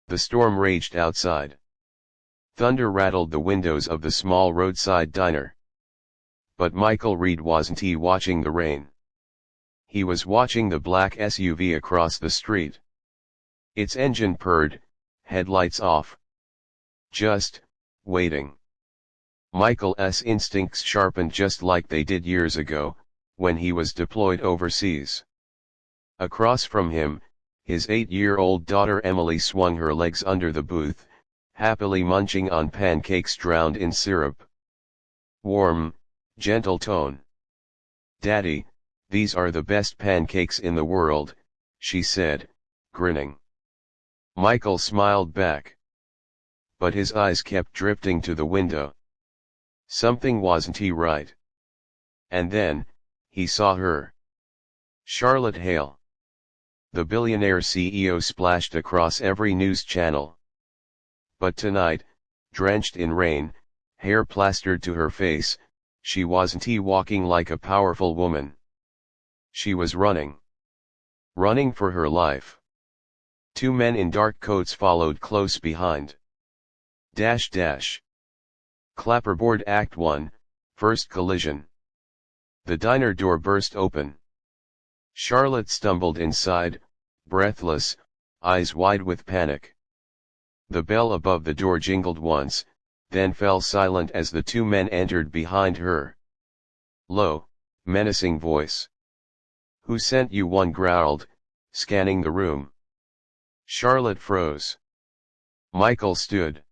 The storm raged outside. Thunder rattled the windows of the small roadside diner. But Michael Reed wasn't watching the rain. He was watching the black SUV across the street. Its engine purred, headlights off. Just waiting. Michael's instincts sharpened just like they did years ago, when he was deployed overseas. Across from him, his 8-year-old daughter Emily swung her legs under the booth, happily munching on pancakes drowned in syrup. Warm, gentle tone. "Daddy, these are the best pancakes in the world," she said, grinning. Michael smiled back. But his eyes kept drifting to the window. Something wasn't right. And then, he saw her. Charlotte Hale. The billionaire CEO splashed across every news channel. But tonight, drenched in rain, hair plastered to her face, she wasn't walking like a powerful woman. She was running. Running for her life. 2 men in dark coats followed close behind. Clapperboard Act 1, First Collision. The diner door burst open. Charlotte stumbled inside, breathless, eyes wide with panic. The bell above the door jingled once, then fell silent as the 2 men entered behind her. Low, menacing voice. "Who sent you?" one growled, scanning the room. Charlotte froze. Michael stood.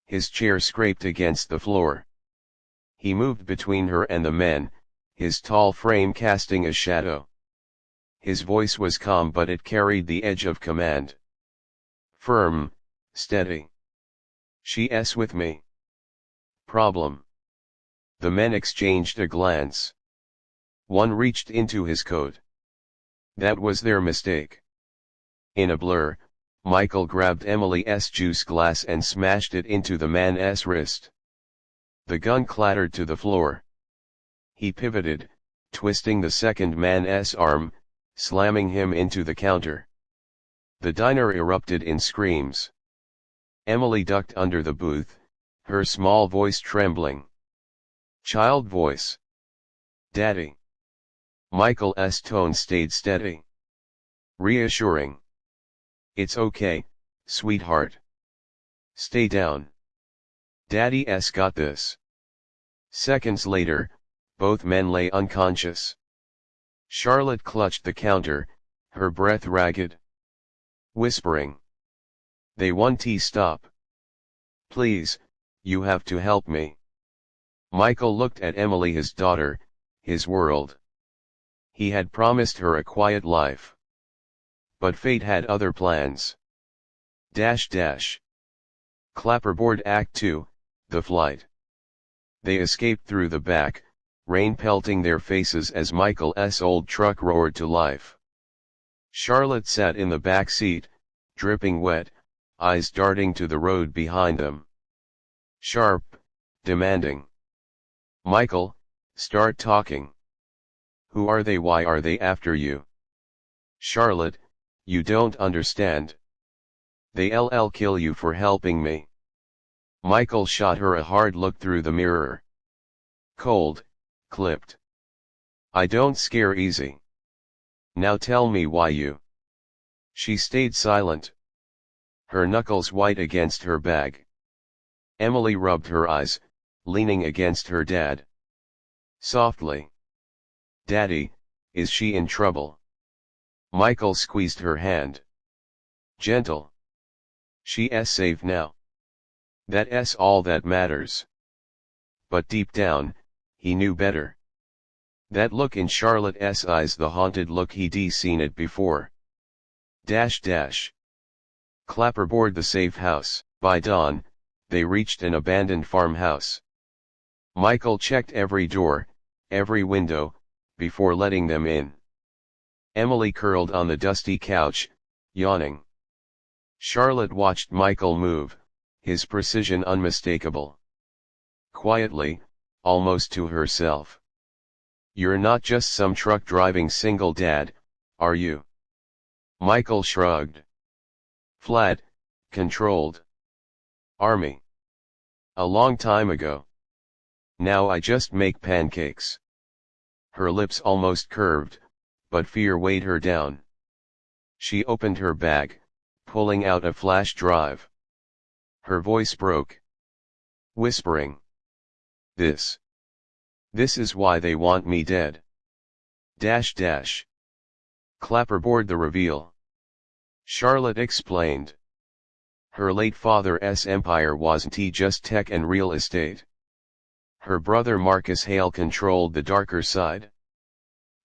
His chair scraped against the floor. He moved between her and the men, his tall frame casting a shadow. His voice was calm, but it carried the edge of command. Firm, steady. "She's with me." "Problem?" The men exchanged a glance. One reached into his coat. That was their mistake. In a blur, Michael grabbed Emily's juice glass and smashed it into the man's wrist. The gun clattered to the floor. He pivoted, twisting the second man's arm, slamming him into the counter. The diner erupted in screams. Emily ducked under the booth, her small voice trembling. Child voice. "Daddy." Michael's tone stayed steady. Reassuring. "It's okay, sweetheart. Stay down. Daddy's got this." Seconds later, both men lay unconscious. Charlotte clutched the counter, her breath ragged. Whispering. "They won't stop. Please, you have to help me." Michael looked at Emily, his daughter, his world. He had promised her a quiet life. But fate had other plans. Clapperboard Act 2, The Flight. They escaped through the back, rain pelting their faces as Michael's old truck roared to life. Charlotte sat in the back seat, dripping wet, eyes darting to the road behind them. Sharp, demanding. "Michael, start talking. Who are they? Why are they after you?" "Charlotte, you don't understand. They'll kill you for helping me." Michael shot her a hard look through the mirror. Cold, clipped. "I don't scare easy. Now tell me why you." She stayed silent. Her knuckles white against her bag. Emily rubbed her eyes, leaning against her dad. Softly. "Daddy, is she in trouble?" Michael squeezed her hand. Gentle. "She's safe now. That's all that matters." But deep down, he knew better. That look in Charlotte's eyes, the haunted look he'd seen it before. Clapperboard the safe house. By dawn, they reached an abandoned farmhouse. Michael checked every door, every window, before letting them in. Emily curled on the dusty couch, yawning. Charlotte watched Michael move, his precision unmistakable. Quietly, almost to herself. "You're not just some truck-driving single dad, are you?" Michael shrugged. "Flat, Controlled. Army. A long time ago. Now I just make pancakes. Her lips almost curved, but fear weighed her down. She opened her bag, pulling out a flash drive. Her voice broke. Whispering. This is why they want me dead. Dash dash. Clapperboard the reveal. Charlotte explained. Her late father's empire wasn't just tech and real estate. Her brother Marcus Hale controlled the darker side.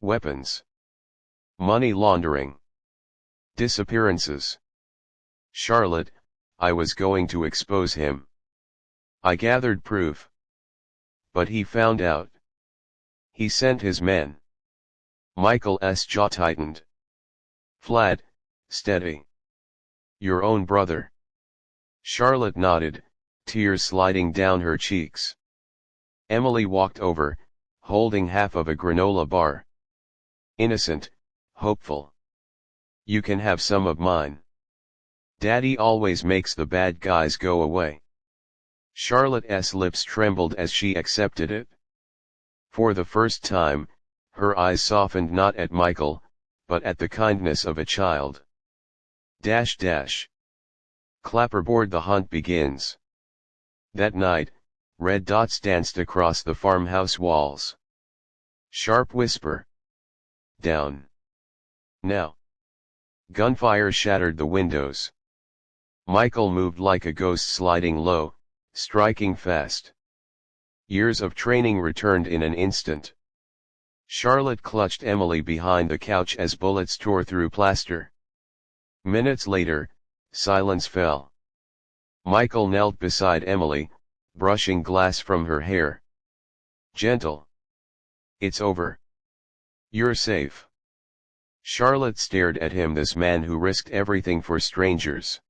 Weapons. Money laundering. Disappearances. Charlotte, I was going to expose him. I gathered proof. But he found out. He sent his men. Michael's jaw tightened. Flat, steady. Your own brother. Charlotte nodded, tears sliding down her cheeks. Emily walked over, holding half of a granola bar. Innocent, hopeful. You can have some of mine. Daddy always makes the bad guys go away. Charlotte's lips trembled as she accepted it. For the first time, her eyes softened not at Michael, but at the kindness of a child. Dash dash. Clapperboard the hunt begins. That night, red dots danced across the farmhouse walls. Sharp whisper. Down. Now. Gunfire shattered the windows. Michael moved like a ghost sliding low, striking fast. Years of training returned in an instant. Charlotte clutched Emily behind the couch as bullets tore through plaster. Minutes later, silence fell. Michael knelt beside Emily, brushing glass from her hair. Gentle. It's over. You're safe. Charlotte stared at him, this man who risked everything for strangers.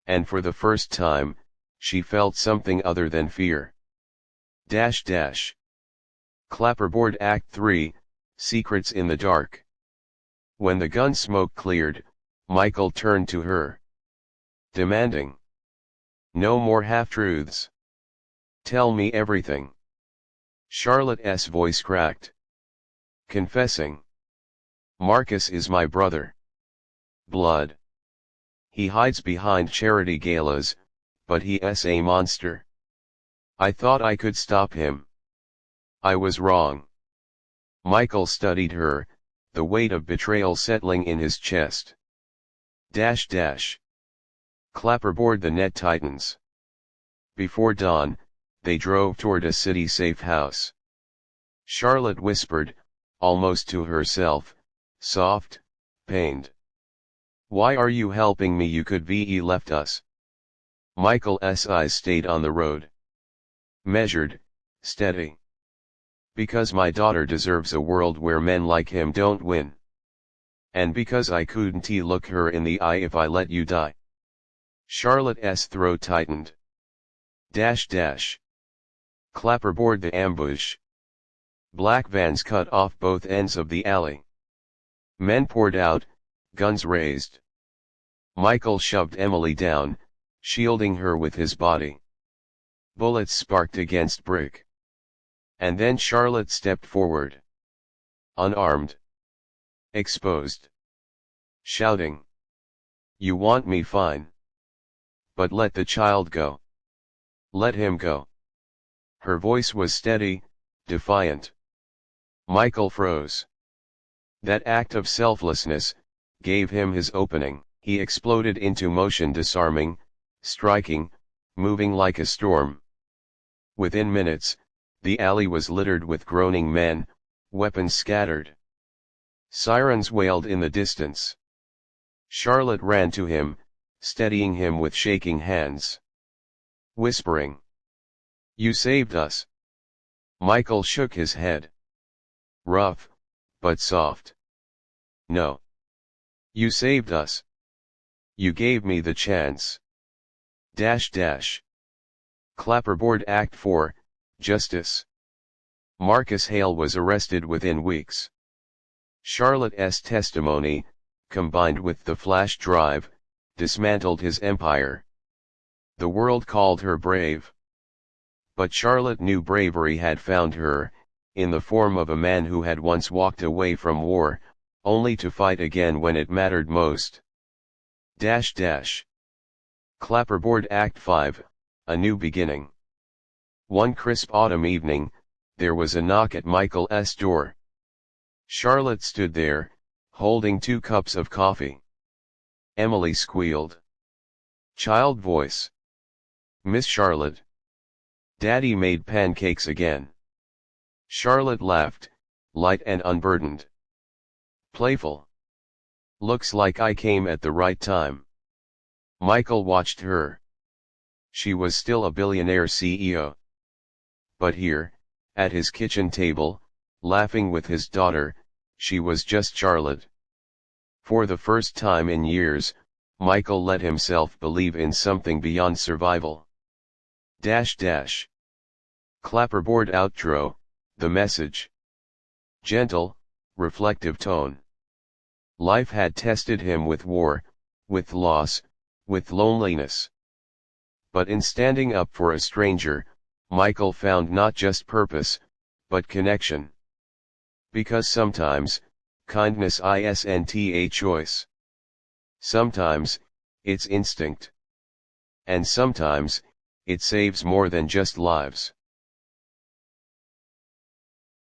And for the first time, she felt something other than fear. Dash dash. Clapperboard Act 3, Secrets in the Dark. When the gun smoke cleared, Michael turned to her. Demanding. No more half-truths. Tell me everything. Charlotte's voice cracked. Confessing. Marcus is my brother. Blood. He hides behind charity galas, but he's a monster. I thought I could stop him. I was wrong. Michael studied her, the weight of betrayal settling in his chest. Dash dash. Clapperboard the net tightens. Before dawn, they drove toward a city-safe house. Charlotte whispered, almost to herself, soft, pained. Why are you helping me? You could be left us. Michael's eyes stayed on the road. Measured, steady. Because my daughter deserves a world where men like him don't win. And because I couldn't look her in the eye if I let you die. Charlotte's throat tightened. Dash dash. Clapperboard the ambush. Black vans cut off both ends of the alley. Men poured out, guns raised. Michael shoved Emily down, shielding her with his body. Bullets sparked against brick. And then Charlotte stepped forward. Unarmed. Exposed. Shouting. You want me, fine. But let the child go. Let him go. Her voice was steady, defiant. Michael froze. That act of selflessness gave him his opening. He exploded into motion, disarming, striking, moving like a storm. Within minutes, the alley was littered with groaning men, weapons scattered. Sirens wailed in the distance. Charlotte ran to him, steadying him with shaking hands. Whispering. You saved us. Michael shook his head. Rough, but soft. No. You saved us. You gave me the chance. Dash dash. Clapperboard Act 4, Justice. Marcus Hale was arrested within weeks. Charlotte's testimony, combined with the flash drive, dismantled his empire. The world called her brave. But Charlotte knew bravery had found her, in the form of a man who had once walked away from war, only to fight again when it mattered most. Clapperboard Act 5, A New Beginning. One crisp autumn evening, there was a knock at Michael's door. Charlotte stood there, holding 2 cups of coffee. Emily squealed. Child voice. Miss Charlotte. Daddy made pancakes again. Charlotte laughed, light and unburdened. Playful. Looks like I came at the right time. Michael watched her. She was still a billionaire CEO. But here, at his kitchen table, laughing with his daughter, she was just Charlotte. For the first time in years, Michael let himself believe in something beyond survival. Clapperboard outro, the message. Gentle, reflective tone. Life had tested him with war, with loss, with loneliness. But in standing up for a stranger, Michael found not just purpose, but connection. Because sometimes, kindness isn't a choice. Sometimes, it's instinct. And sometimes, it saves more than just lives.